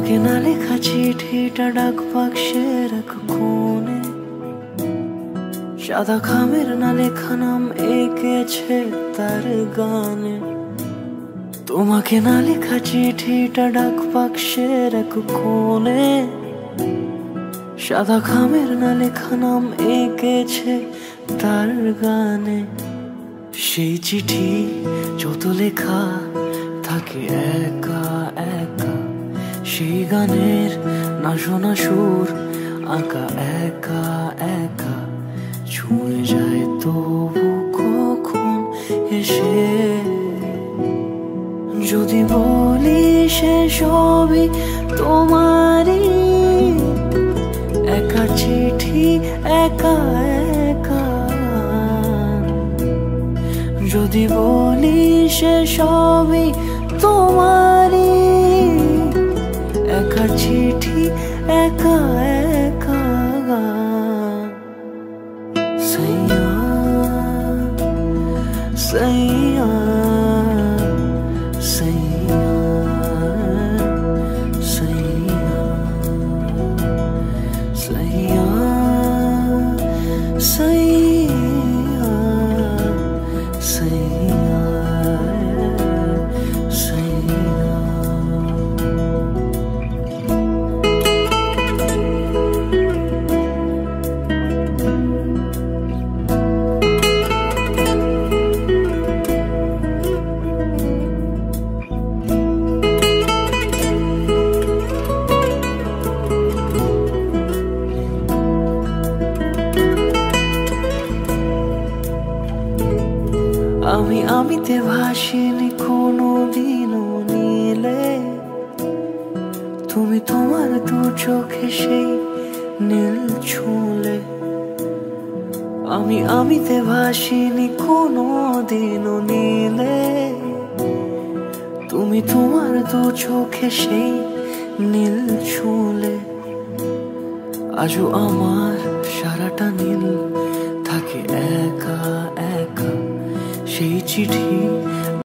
তোমাকে না লেখা চিঠিটা ডাক বাক্সের এক কোণে, সাদা খামের না লেখা নাম এঁকেছে তার গানে। তোমাকে না লেখা চিঠিটা ডাক বাক্সের এক কোণে, সাদা খামের না লেখা নাম এঁকেছে তার গানে। সেই চিঠি যত লেখা থাকে একা একা, সেই গানের না শোনা সুর আঁকা একা একা, ছুঁয়ে যায় তবু কখন এসে। যদি বলি সে সবই তোমারই, একা চিঠি একা একা। যদি বলি সে সবই তোমারই, একা চিঠি একা একা। সैया सैया सैया सैया सैया सैया सैया सैया। আমি আমিতে ভাসিনি কোনো দিনও নীলে, তুমি তোমার দু চোখে সেই নীল ছুঁলে। আমি আমিতে ভাসিনি কোনো দিনও নীলে, তুমি তোমার দু চোখে সেই নীল ছুঁলে। আজও আমার সারাটা নীল থাকে একা একা, সেই চিঠি